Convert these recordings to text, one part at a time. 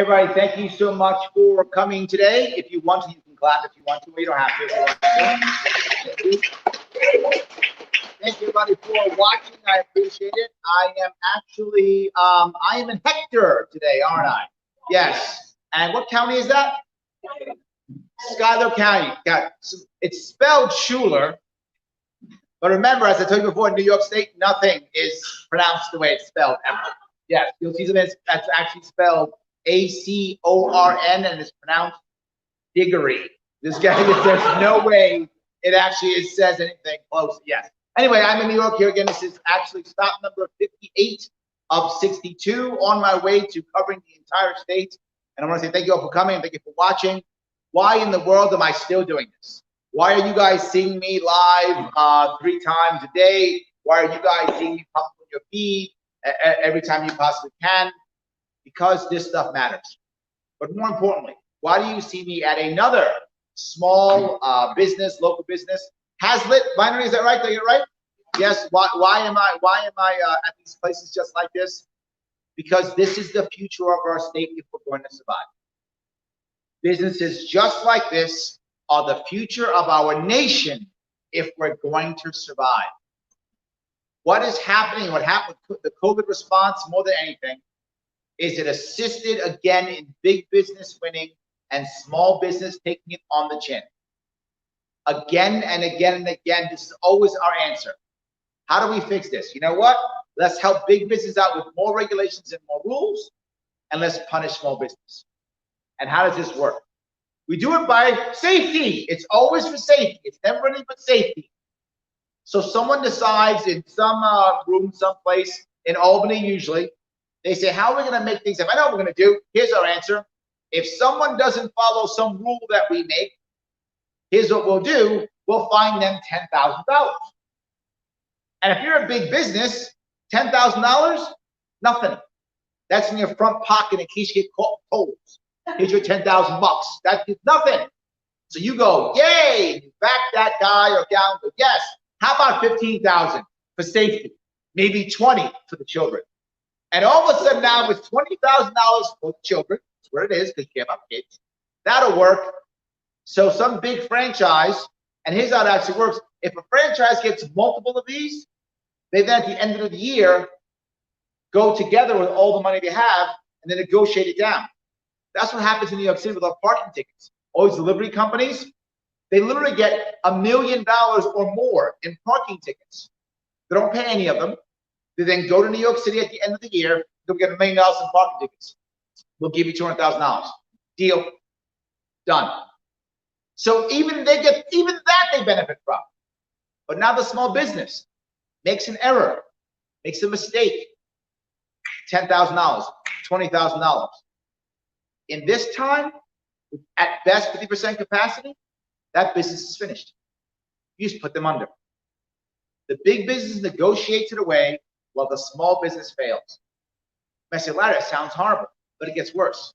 everybody, thank you so much for coming today. If you want to, you can clap if you want to, but you don't have to. Thank you, everybody, for watching. I appreciate it. I am in Hector today, aren't I? Yes. And what county is that? Schuyler County. It's spelled Schuyler. But remember, as I told you before, in New York State, nothing is pronounced the way it's spelled ever. Yes, you'll see something that's actually spelled A-C-O-R-N, and it's pronounced Diggory. This guy, there's no way it actually says anything close. Yes. Anyway, I'm in New York here again. This is actually stop number 58 of 62 on my way to covering the entire state. And I want to say thank you all for coming. Thank you for watching. Why in the world am I still doing this? Why are you guys seeing me live 3 times a day? Why are you guys seeing me pop on your feed every time you possibly can? Because this stuff matters. But more importantly, why do you see me at another small business, local business? Hazlitt Winery, is that right? Did I get it right? Yes. Why am I at these places just like this? Because this is the future of our state if we're going to survive. Businesses just like this are the future of our nation if we're going to survive. What is happening, what happened with the COVID response more than anything, is it assisted again in big business winning and small business taking it on the chin. Again and again and again, this is always our answer. How do we fix this? You know what? Let's help big business out with more regulations and more rules, and let's punish small business. And how does this work? We do it by safety. It's always for safety. It's never anything but safety. So someone decides in some room, someplace in Albany, usually, they say, how are we going to make things? If I know what we're going to do, here's our answer. If someone doesn't follow some rule that we make, here's what we'll do. We'll fine them $10,000. And if you're a big business, $10,000, nothing. That's in your front pocket in case you get caught tolls. Here's your $10,000. That's nothing. So you go, yay, you back that guy or gal. Go, yes. How about $15,000 for safety? Maybe $20 for the children. And all of a sudden now with $20,000 for the children, that's what it is because you care about kids. That'll work. So some big franchise, and here's how it actually works. If a franchise gets multiple of these, they then at the end of the year go together with all the money they have and then negotiate it down. That's what happens in New York City with our parking tickets. All these delivery companies, they literally get $1 million or more in parking tickets. They don't pay any of them. They then go to New York City at the end of the year. They'll get $1 million in parking tickets. We'll give you $200,000. Deal. Done. So even that they benefit from. But now the small business makes an error, makes a mistake. $10,000, $20,000. In this time, at best 50% capacity, that business is finished. You just put them under. The big business negotiates it away while the small business fails. I say, Larry, it sounds horrible, but it gets worse.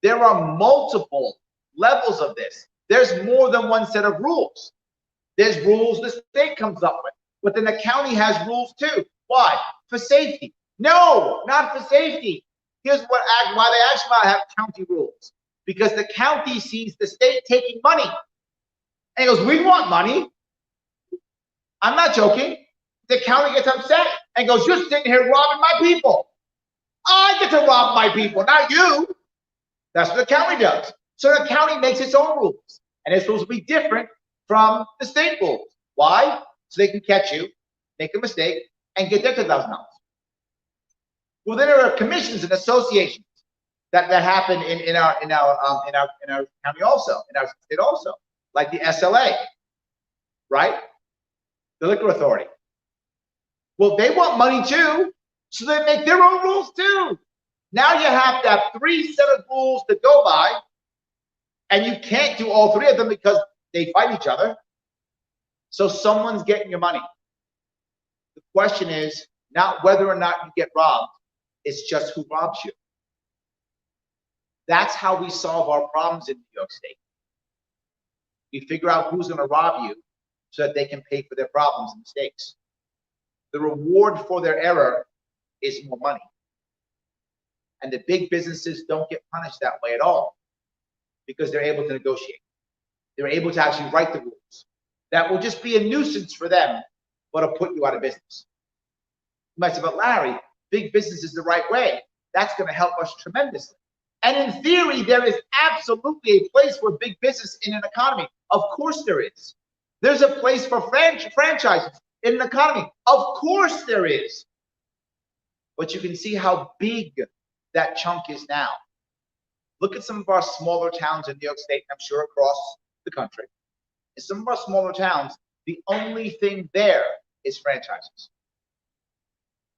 There are multiple levels of this. There's more than one set of rules. There's rules the state comes up with, but then the county has rules too. Why? For safety. No, not for safety. Here's why they actually have county rules. Because the county sees the state taking money. And he goes, we want money. I'm not joking. The county gets upset and goes, you're sitting here robbing my people. I get to rob my people, not you. That's what the county does. So the county makes its own rules. And its rules will be different from the state rules. Why? So they can catch you, make a mistake, and get their $10,000. Well, then there are commissions and associations that happen in our county also, in our state also, like the SLA, right? The Liquor Authority. Well, they want money too, so they make their own rules too. Now you have to have 3 sets of rules to go by, and you can't do all 3 of them because they fight each other. So someone's getting your money. The question is not whether or not you get robbed, it's just who robs you. That's how we solve our problems in New York State. We figure out who's going to rob you so that they can pay for their problems and mistakes. The reward for their error is more money. And the big businesses don't get punished that way at all because they're able to negotiate. They're able to actually write the rules. That will just be a nuisance for them, but it'll put you out of business. You might say, but Larry, big business is the right way. That's going to help us tremendously. And in theory, there is absolutely a place for big business in an economy. Of course there is. There's a place for franchises in an economy. Of course there is. But you can see how big that chunk is now. Look at some of our smaller towns in New York State, I'm sure across the country. In some of our smaller towns, the only thing there is franchises.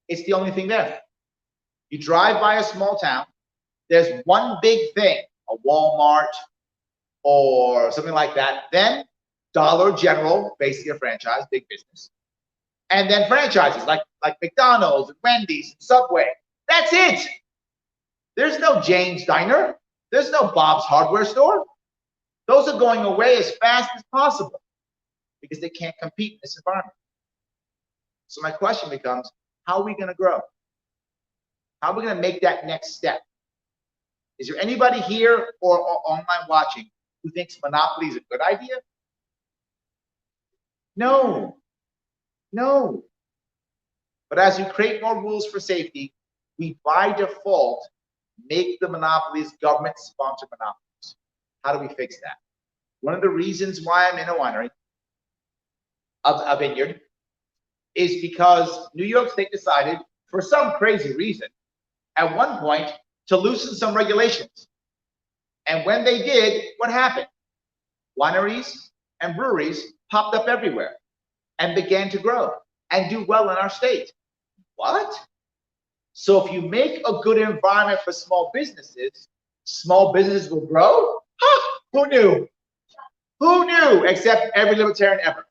It's the only thing there. You drive by a small town, there's one big thing, a Walmart or something like that. Then Dollar General, basically a franchise, big business. And then franchises like McDonald's and Wendy's and Subway. That's it. There's no Jane's Diner. There's no Bob's Hardware Store. Those are going away as fast as possible because they can't compete in this environment. So my question becomes, how are we going to grow? How are we going to make that next step? Is there anybody here or online watching who thinks monopoly is a good idea? No. No. But as we create more rules for safety, we by default make the monopolies government-sponsored monopolies. How do we fix that? One of the reasons why I'm in a winery, a vineyard, is because New York State decided, for some crazy reason, at one point, to loosen some regulations. And when they did, what happened? Wineries and breweries popped up everywhere and began to grow and do well in our state. What? So if you make a good environment for small businesses will grow? Huh, who knew? Who knew? Except every libertarian ever.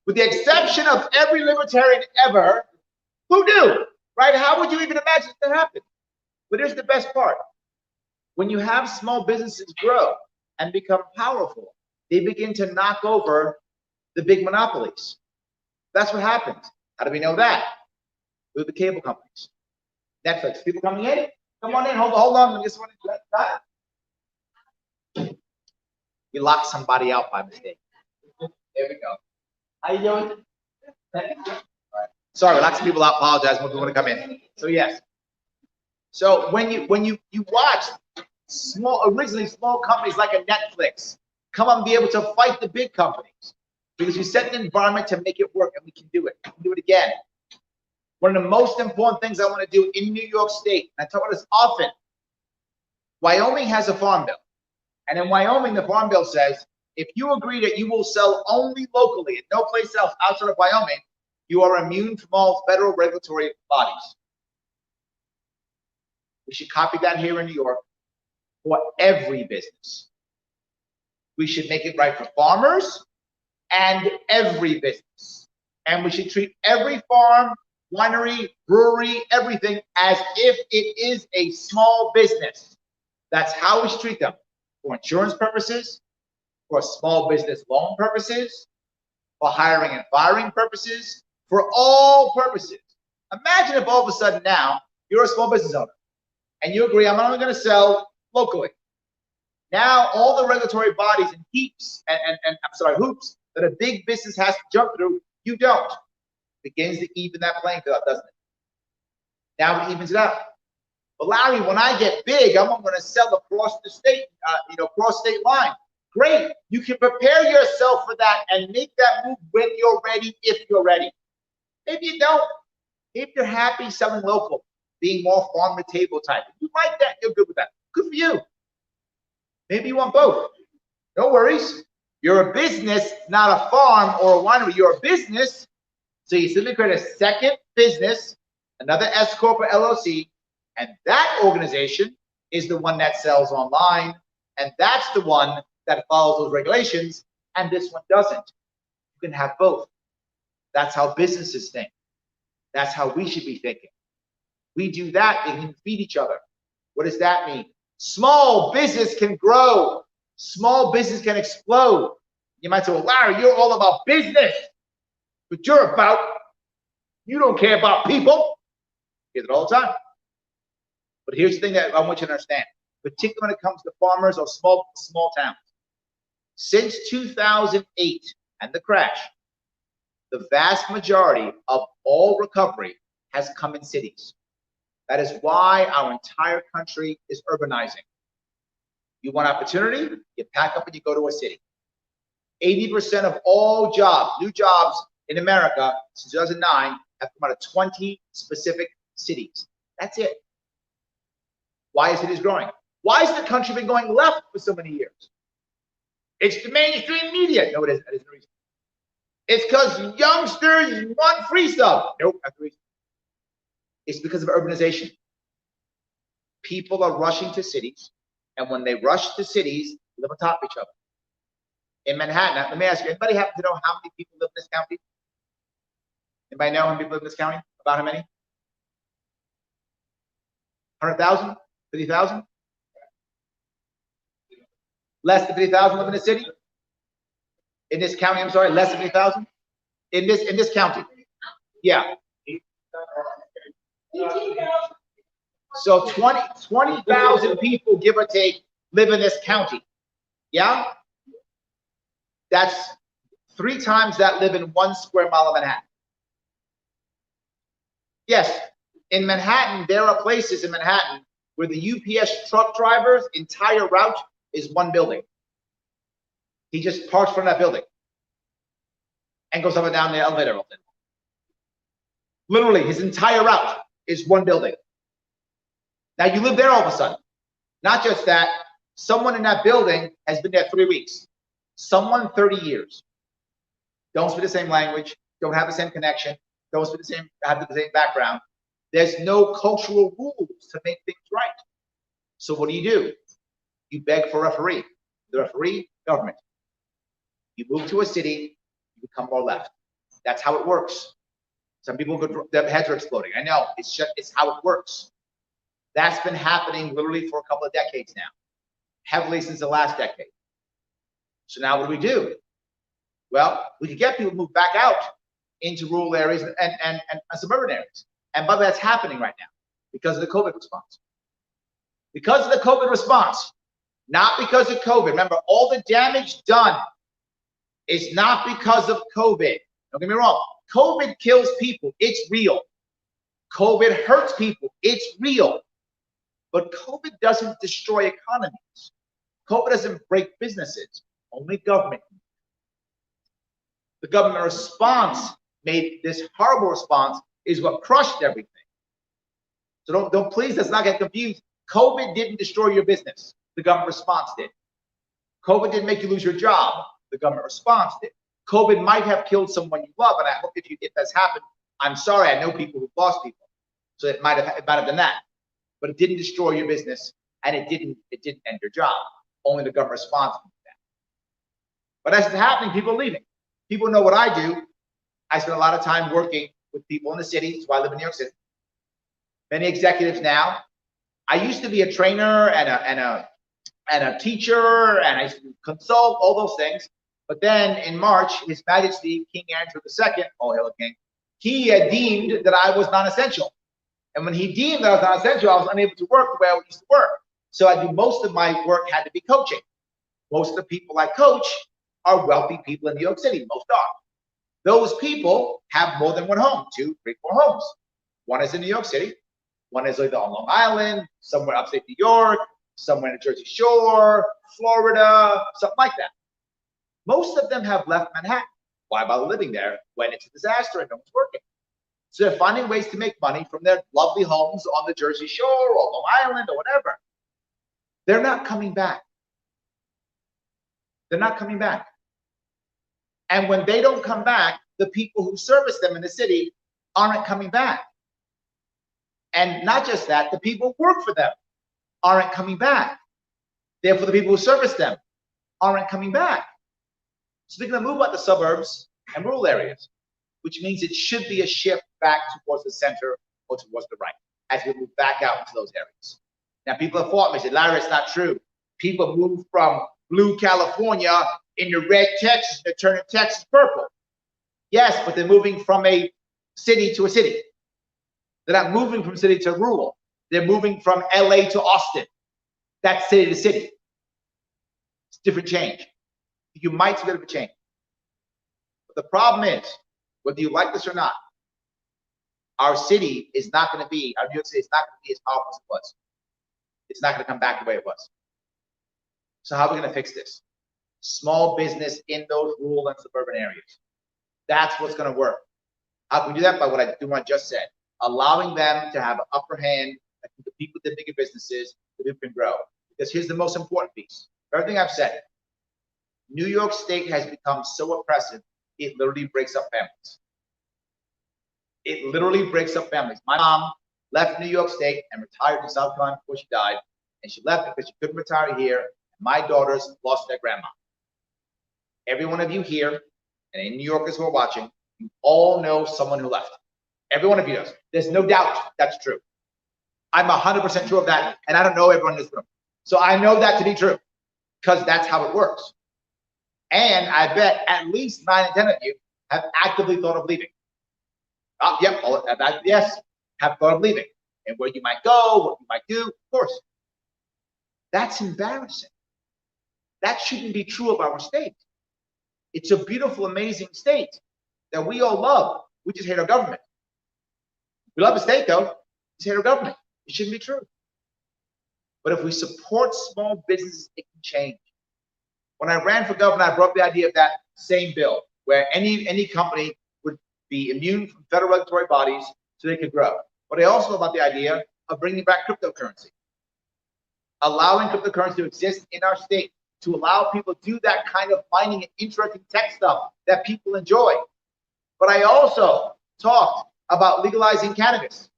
With the exception of every libertarian ever, who knew? Right? How would you even imagine that happen? But here's the best part. When you have small businesses grow and become powerful, they begin to knock over the big monopolies. That's what happens. How do we know that? With the cable companies. Netflix, people coming in? Come on in, hold on. Just want to we locked somebody out by mistake. There we go. How you doing? All right. Sorry, we locked some people out. Apologize when people want to come in. So yes. So when you watch originally small companies like a Netflix come and be able to fight the big companies because you set an environment to make it work, and we can do it. We can do it again. One of the most important things I want to do in New York State, and I talk about this often, Wyoming has a farm bill. And in Wyoming, the farm bill says, if you agree that you will sell only locally and no place else outside of Wyoming, you are immune from all federal regulatory bodies. We should copy that here in New York for every business. We should make it right for farmers and every business. And we should treat every farm, winery, brewery, everything as if it is a small business. That's how we should treat them. For insurance purposes, for small business loan purposes, for hiring and firing purposes, for all purposes. Imagine if all of a sudden now you're a small business owner and you agree, I'm only going to sell locally. Now all the regulatory bodies and hoops that a big business has to jump through, you don't. It begins to even that playing field, doesn't it? Now it evens it out. But Larry, when I get big, I'm going to sell across the state, across state line. Great. You can prepare yourself for that and make that move when you're ready, if you're ready. Maybe you don't. If you're happy selling local, being more farm to table type, you like that, you're good with that. Good for you. Maybe you want both. No worries. You're a business, not a farm or a winery. You're a business. So you simply create a second business, another S Corp or LLC, and that organization is the one that sells online, and that's the one that follows those regulations, and this one doesn't. You can have both. That's how businesses think. That's how we should be thinking. We do that, they can feed each other. What does that mean? Small business can grow. Small business can explode. You might say, well, Larry, you're all about business, but you don't care about people. You get it all the time. But here's the thing that I want you to understand, particularly when it comes to farmers or small towns. Since 2008 and the crash, the vast majority of all recovery has come in cities. That is why our entire country is urbanizing. You want opportunity, you pack up and you go to a city. 80% of all jobs, new jobs in America since 2009 have come out of 20 specific cities. That's it. Why is cities growing? Why has the country been going left for so many years? It's the mainstream media. No, it isn't. That isn't the reason. It's because youngsters want free stuff. Nope, that's the reason. It's because of urbanization. People are rushing to cities, and when they rush to cities, they live on top of each other. In Manhattan, let me ask you, anybody happen to know how many people live in this county? Anybody know how many people live in this county? About how many? 100,000? 50,000? Less than 50,000 live in the city? In this county, I'm sorry, less than 50,000? In this county? Yeah. So 20,000 people, give or take, live in this county. Yeah? That's 3 times that live in 1 square mile of Manhattan. Yes, in Manhattan, there are places in Manhattan where the UPS truck driver's entire route is 1 building. He just parks from that building and goes up and down the elevator. Literally, his entire route is 1 building. Now you live there all of a sudden. Not just that, someone in that building has been there 3 weeks. Someone 30 years. Don't speak the same language, don't have the same connection, don't speak the same, have the same background. There's no cultural rules to make things right. So what do? You beg for a referee. The referee, government. You move to a city, you become more left. That's how it works. Some people, their heads are exploding. I know, it's how it works. That's been happening literally for a couple of decades now, heavily since the last decade. So now what do? Well, we could get people to move back out into rural areas and suburban areas. And by the way, that's happening right now because of the COVID response. Because of the COVID response, not because of COVID. Remember, all the damage done is not because of COVID. Don't get me wrong. COVID kills people. It's real. COVID hurts people. It's real. But COVID doesn't destroy economies. COVID doesn't break businesses. Only government. The government response made this horrible response is what crushed everything. So don't please, let's not get confused. COVID didn't destroy your business. The government response did. COVID didn't make you lose your job. The government response did. COVID might have killed someone you love, and I hope if that's happened, I'm sorry. I know people who've lost people, so it might have done that. But it didn't destroy your business, and it didn't end your job. Only the government response did that. But as it's happening, people are leaving. People know what I do. I spend a lot of time working with people in the city, so I live in New York City. Many executives now. I used to be a trainer and a teacher, and I used to consult, all those things. But then in March, His Majesty King Andrew II, oh hail the King, he deemed that I was non-essential. And when he deemed that I was non-essential, I was unable to work the way I used to work. So I do most of my work had to be coaching. Most of the people I coach are wealthy people in New York City. Most are. Those people have more than 1 home, 2, 3, 4 homes. One is in New York City. One is either on Long Island, somewhere upstate New York, somewhere in the Jersey Shore, Florida, something like that. Most of them have left Manhattan. Why bother living there when it's a disaster and no one's working? So they're finding ways to make money from their lovely homes on the Jersey Shore or Long Island or whatever. They're not coming back. They're not coming back. And when they don't come back, the people who service them in the city aren't coming back. And not just that, the people who work for them aren't coming back. Therefore, the people who service them aren't coming back. So they're going to move out the suburbs and rural areas, which means it should be a shift back towards the center or towards the right as we move back out into those areas. Now, people have fought me, said, Larry, it's not true. People move from blue California into red Texas, they're turning Texas purple. Yes, but they're moving from a city to a city. They're not moving from city to rural. They're moving from LA to Austin. That's city to city. It's different change. You might see a bit of a change. But the problem is, whether you like this or not, our city is not going to be, our New York City is not going to be as powerful as it was. It's not going to come back the way it was. So how are we going to fix this? Small business in those rural and suburban areas. That's what's going to work. How can we do that? By what I just said. Allowing them to have an upper hand and compete with the bigger businesses so people can grow. Because here's the most important piece. Everything I've said. New York State has become so oppressive, it literally breaks up families. It literally breaks up families. My mom left New York State and retired to South Carolina before she died. And she left because she couldn't retire here. And my daughters lost their grandma. Every one of you here, and any New Yorkers who are watching, you all know someone who left. Every one of you does. There's no doubt that's true. I'm 100% sure of that, and I don't know everyone in this room. So I know that to be true, because that's how it works. And I bet at least 9 and 10 of you have actively thought of leaving. Yep, yes, have thought of leaving. And where you might go, what you might do, of course. That's embarrassing. That shouldn't be true of our state. It's a beautiful, amazing state that we all love. We just hate our government. We love the state, though. We just hate our government. It shouldn't be true. But if we support small businesses, it can change. When I ran for governor, I brought up the idea of that same bill, where any company would be immune from federal regulatory bodies so they could grow. But I also about the idea of bringing back cryptocurrency, allowing cryptocurrency to exist in our state, to allow people to do that kind of mining and interesting tech stuff that people enjoy. But I also talked about legalizing cannabis,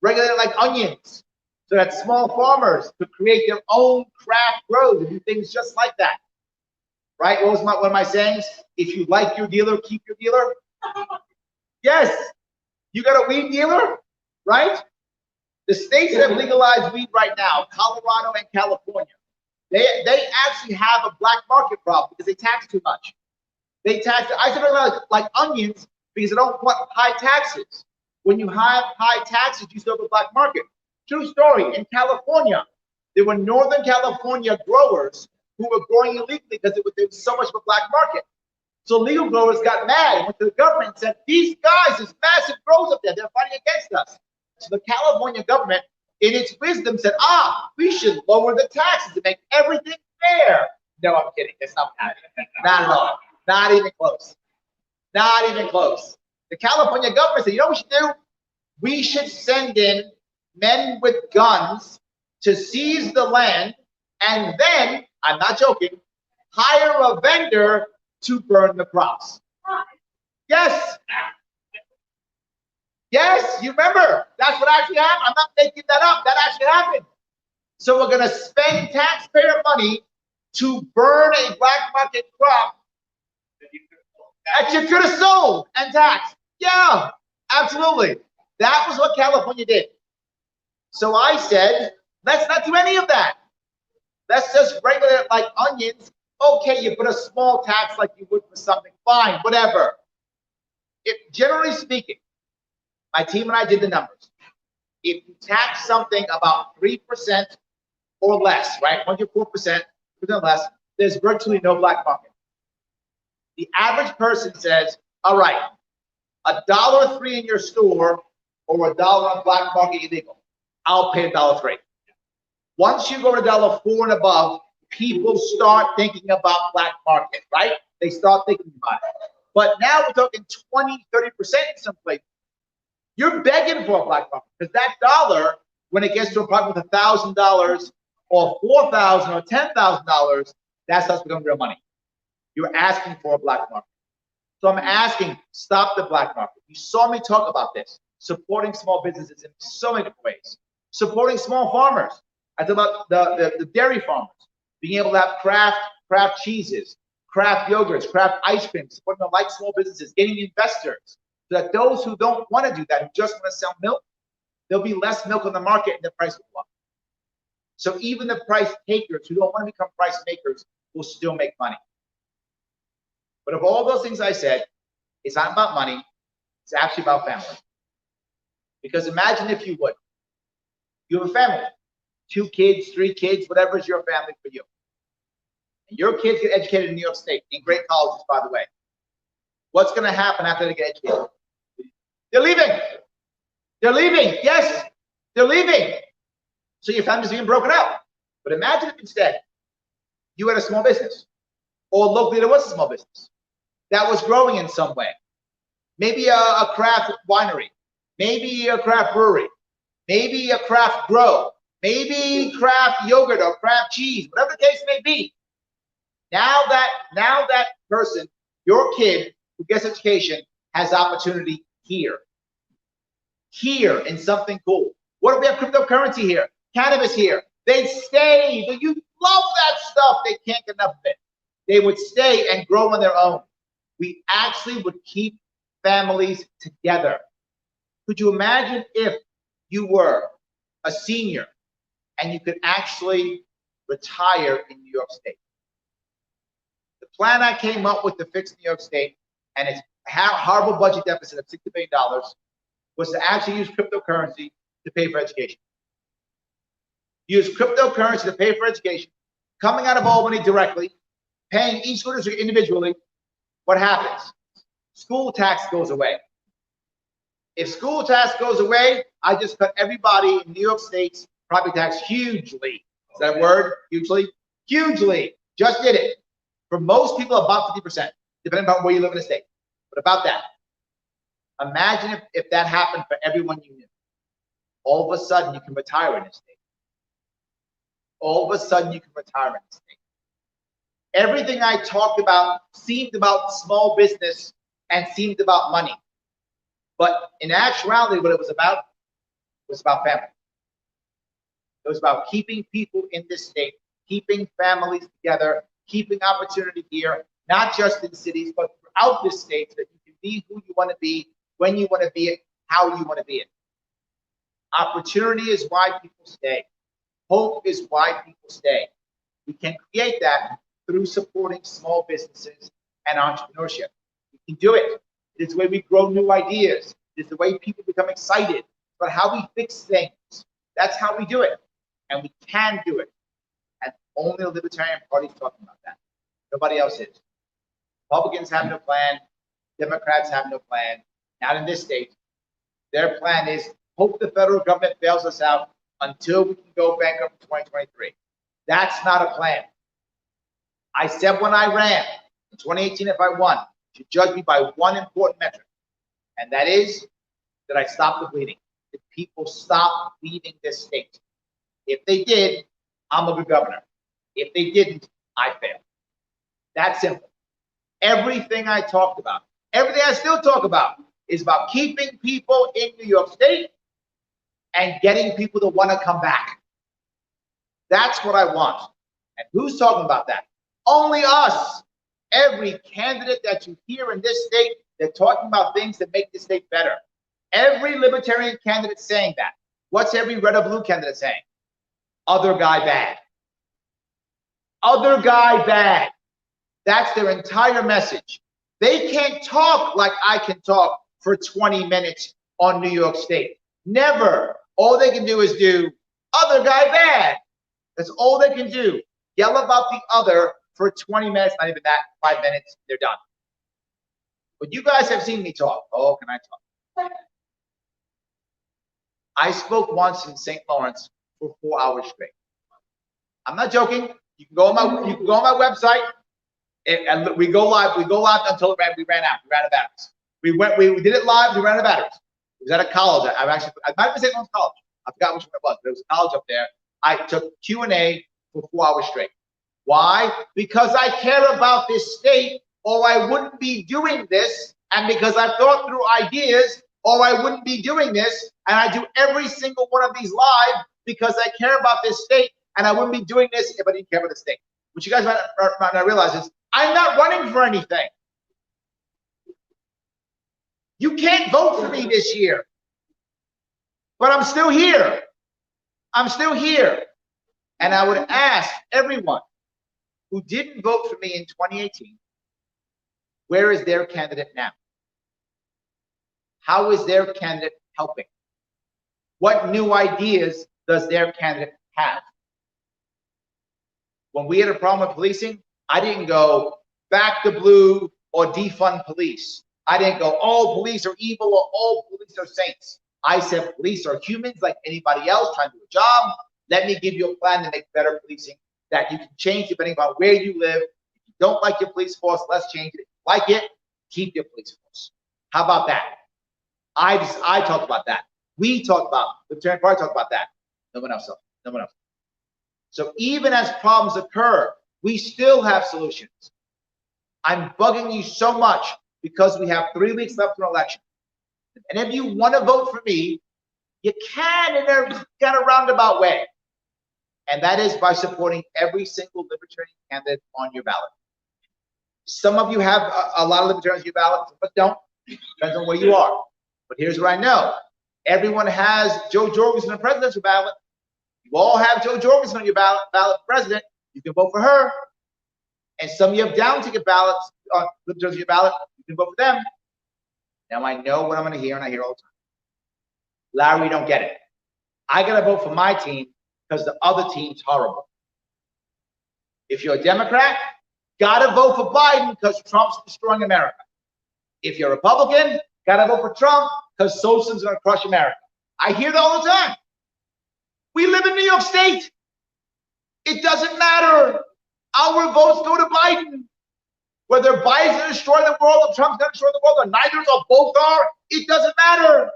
regulate it like onions, so that small farmers could create their own craft grows and do things just like that. Right? What was one of my sayings? If you like your dealer, keep your dealer. Yes. You got a weed dealer, right? The states that have legalized weed right now, Colorado and California, they actually have a black market problem because they tax too much. They tax, I said like onions because they don't want high taxes. When you have high taxes, you still have a black market. True story. In California, there were Northern California growers who were growing illegally because there was so much of a black market. So legal growers got mad and went to the government and said, these guys, there's massive grows up there. They're fighting against us. So the California government, in its wisdom, said, we should lower the taxes to make everything fair. No, I'm kidding. That's not happening. Not at all. Not even close. Not even close. The California government said, you know what we should do? We should send in men with guns to seize the land, and then, I'm not joking, hire a vendor to burn the crops. Yes. Yes, you remember. That's what actually happened. I'm not making that up. That actually happened. So we're going to spend taxpayer money to burn a black market crop that you could have sold and taxed. Yeah, absolutely. That was what California did. So I said, let's not do any of that. Let's just regulate it like onions. Okay, you put a small tax like you would for something. Fine, whatever. Generally speaking, my team and I did the numbers. If you tax something about 3% or less, right? 104% or less, there's virtually no black market. The average person says, all right, $1.03 in your store or $1 on black market illegal. I'll pay $1.03. Once you go to $1.04 and above, people start thinking about black market, right? They start thinking about it. But now we're talking 20, 30% in some places. You're begging for a black market because that dollar, when it gets to a product with $1,000 or $4,000 or $10,000, that's how it's becoming real money. You're asking for a black market. So I'm asking, stop the black market. You saw me talk about this, supporting small businesses in so many different ways. Supporting small farmers. I talk about the dairy farmers, being able to have craft cheeses, craft yogurts, craft ice cream, supporting them like small businesses, getting investors, so that those who don't want to do that, who just want to sell milk, there'll be less milk on the market and the price will go up. So even the price takers who don't want to become price makers will still make money. But of all those things I said, it's not about money, it's actually about family. Because imagine if you would, You have a family, 2 kids, 3 kids, whatever is your family for you. And your kids get educated in New York State, in great colleges, by the way. What's going to happen after they get educated? They're leaving. They're leaving. Yes, they're leaving. So your family's being broken up. But imagine if instead you had a small business, or locally there was a small business that was growing in some way. Maybe a craft winery, maybe a craft brewery, maybe a craft grow, maybe craft yogurt or craft cheese, whatever the case may be. Now that person, your kid who gets education, has opportunity here in something cool. What if we have cryptocurrency here, cannabis here? They'd stay. You love that stuff. They can't get enough of it. They would stay and grow on their own. We actually would keep families together. Could you imagine if you were a senior and you could actually retire in New York State? The plan I came up with to fix New York State, and its horrible budget deficit of $60 billion, was to actually use cryptocurrency to pay for education. Use cryptocurrency to pay for education, coming out of Albany directly, paying each school district individually. What happens? School tax goes away. If school tax goes away, I just cut everybody in New York State's property tax hugely. Is that a word? Hugely? Hugely. Just did it. For most people, about 50%, depending on where you live in the state. But about that. Imagine if that happened for everyone you knew. All of a sudden, you can retire in this state. All of a sudden, you can retire in this state. Everything I talked about seemed about small business and seemed about money. But in actuality, what it was about family. It was about keeping people in this state, keeping families together, keeping opportunity here, not just in cities, but throughout this state, so that you can be who you want to be, when you want to be it, how you want to be it. Opportunity is why people stay. Hope is why people stay. We can create that through supporting small businesses and entrepreneurship. We can do it. It's the way we grow new ideas. It's the way people become excited about how we fix things. That's how we do it. And we can do it. And only the Libertarian Party is talking about that. Nobody else is. Republicans have no plan. Democrats have no plan. Not in this state. Their plan is hope the federal government bails us out until we can go bankrupt in 2023. That's not a plan. I said when I ran in 2018, if I won, you should judge me by one important metric, and that is that I stopped the bleeding. That people stop bleeding this state. If they did, I'm a good governor. If they didn't, I failed. That's simple. Everything I talked about, everything I still talk about, is about keeping people in New York State and getting people to want to come back. That's what I want. And who's talking about that? Only us. Every candidate that you hear in this state, they're talking about things that make the state better. Every libertarian candidate saying that. What's every red or blue candidate saying? Other guy bad. Other guy bad. That's their entire message. They can't talk like I can talk for 20 minutes on New York State. Never. All they can do is do other guy bad. That's all they can do. Yell about the other for 20 minutes, not even that, 5 minutes, they're done. But you guys have seen me talk. Oh, can I talk? I spoke once in St. Lawrence for 4 hours straight. I'm not joking. You can go on my website, and we go live. We go live until we ran out. We ran out of batteries. We did it live. We ran out of batteries. It was at a college. I might have been St. Lawrence College. I forgot which one it was, but it was a college up there. I took Q&A for 4 hours straight. Why? Because I care about this state, or I wouldn't be doing this, and because I've thought through ideas, or I wouldn't be doing this, and I do every single one of these live because I care about this state, and I wouldn't be doing this if I didn't care about the state. What you guys might not realize is I'm not running for anything. You can't vote for me this year, but I'm still here. I'm still here. And I would ask everyone who didn't vote for me in 2018, where is their candidate now? How is their candidate helping? What new ideas does their candidate have? When we had a problem with policing, I didn't go back the blue or defund police. I didn't go, all police are evil or all police are saints. I said police are humans like anybody else trying to do a job. Let me give you a plan to make better policing that you can change depending on where you live. If you don't like your police force, let's change it. If you like it, keep your police force. How about that? I talked about that. We talked about, the Libertarian Party talked about that. No one else. No one else. So even as problems occur, we still have solutions. I'm bugging you so much because we have 3 weeks left in an election. And if you want to vote for me, you can in a kind of roundabout way. And that is by supporting every single Libertarian candidate on your ballot. Some of you have a lot of Libertarians on your ballot, but don't. Depends on where you are. But here's what I know. Everyone has Joe Jorgensen on the presidential ballot. You all have Joe Jorgensen on your ballot for president. You can vote for her. And some of you have down ticket ballots on Libertarians on your ballot. You can vote for them. Now I know what I'm going to hear, and I hear all the time. Larry, don't get it. I got to vote for my team because the other team's horrible. If you're a Democrat, got to vote for Biden because Trump's destroying America. If you're a Republican, got to vote for Trump because socialism's going to crush America. I hear that all the time. We live in New York State. It doesn't matter. Our votes go to Biden. Whether Biden's going to destroy the world or Trump's going to destroy the world or neither or both are, it doesn't matter.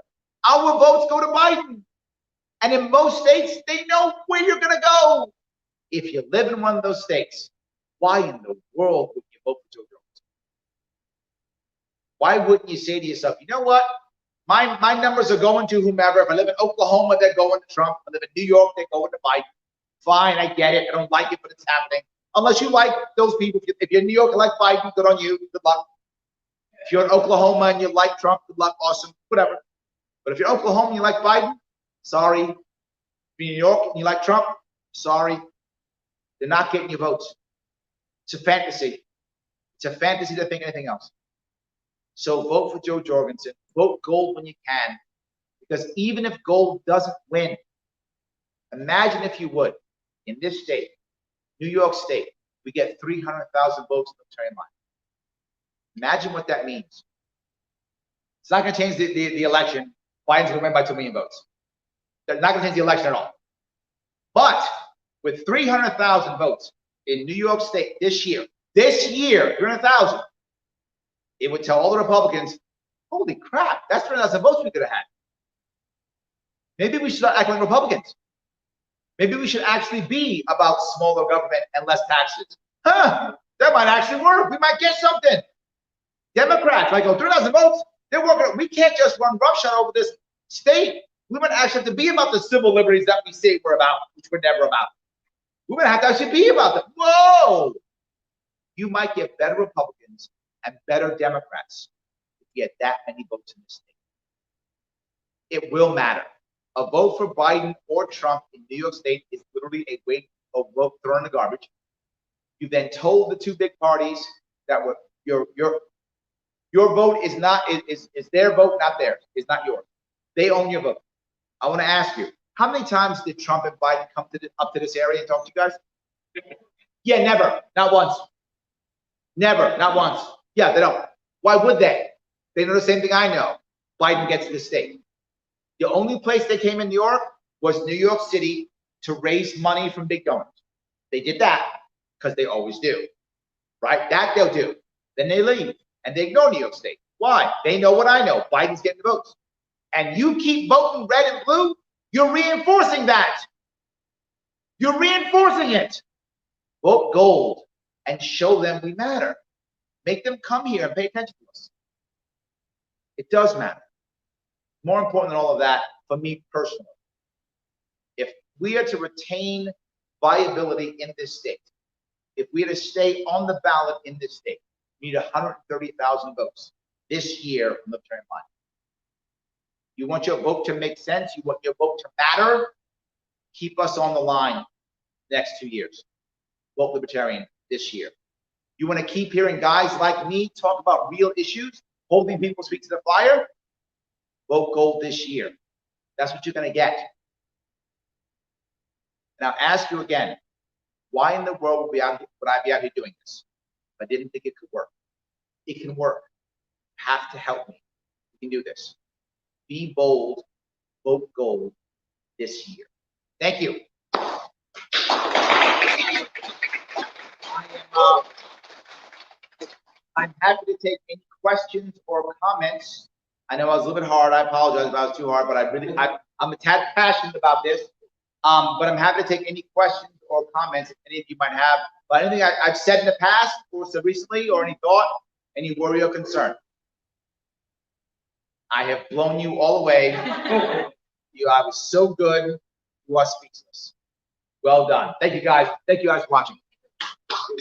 Our votes go to Biden. And in most states, they know where you're going to go. If you live in one of those states, why in the world would you vote for Joe Jorgensen? Why wouldn't you say to yourself, you know what? My numbers are going to whomever. If I live in Oklahoma, they're going to Trump. If I live in New York, they're going to Biden. Fine, I get it. I don't like it, but it's happening. Unless you like those people. If you're in New York and like Biden, good on you. Good luck. If you're in Oklahoma and you like Trump, good luck. Awesome. Whatever. But if you're in Oklahoma and you like Biden, sorry. If you're in New York and you like Trump, sorry. They're not getting your votes. It's a fantasy. It's a fantasy to think anything else. So vote for Joe Jorgensen. Vote gold when you can. Because even if gold doesn't win, imagine if you would, in this state, New York State, we get 300,000 votes in the Libertarian line. Imagine what that means. It's not going to change the election. Biden's going to win by 2 million votes. It's not going to change the election at all. But with 300,000 votes in New York State this year, 300,000, it would tell all the Republicans, holy crap, that's 300,000 votes we could have had. Maybe we should act like Republicans. Maybe we should actually be about smaller government and less taxes. Huh, that might actually work. We might get something. Democrats, like, 3,000 votes, they're working. We can't just run roughshod over this state. We might actually have to be about the civil liberties that we say we're about, which we're never about. We're going to have to actually be about them. Whoa! You might get better Republicans and better Democrats if you get that many votes in this state. It will matter. A vote for Biden or Trump in New York State is literally a vote thrown in the garbage. You then told the two big parties that your vote is not is their vote, not theirs. It's not yours. They own your vote. I want to ask you, how many times did Trump and Biden come up to this area and talk to you guys? Yeah, never. Not once. Never. Not once. Yeah, they don't. Why would they? They know the same thing I know. Biden gets to the state. The only place they came in New York was New York City to raise money from big donors. They did that because they always do, right? That they'll do. Then they leave and they ignore New York State. Why? They know what I know. Biden's getting the votes. And you keep voting red and blue, you're reinforcing that. You're reinforcing it. Vote gold and show them we matter. Make them come here and pay attention to us. It does matter. More important than all of that, for me personally, if we are to retain viability in this state, if we are to stay on the ballot in this state, we need 130,000 votes this year from the Libertarian line. You want your vote to make sense? You want your vote to matter? Keep us on the line the next 2 years. Vote Libertarian this year. You want to keep hearing guys like me talk about real issues, holding people's feet to the fire? Vote gold this year. That's what you're going to get. And I'll ask you again, why in the world would I be out here doing this? If I didn't think it could work. It can work. You have to help me. You can do this. Be bold, vote gold this year. Thank you. I'm happy to take any questions or comments. I know I was a little bit hard. I apologize if I was too hard, but I'm a tad passionate about this. But I'm happy to take any questions or comments that any of you might have. But anything I've said in the past or said recently, or any thought, any worry or concern. I have blown you all away. I was so good. You are speechless. Well done. Thank you guys. Thank you guys for watching.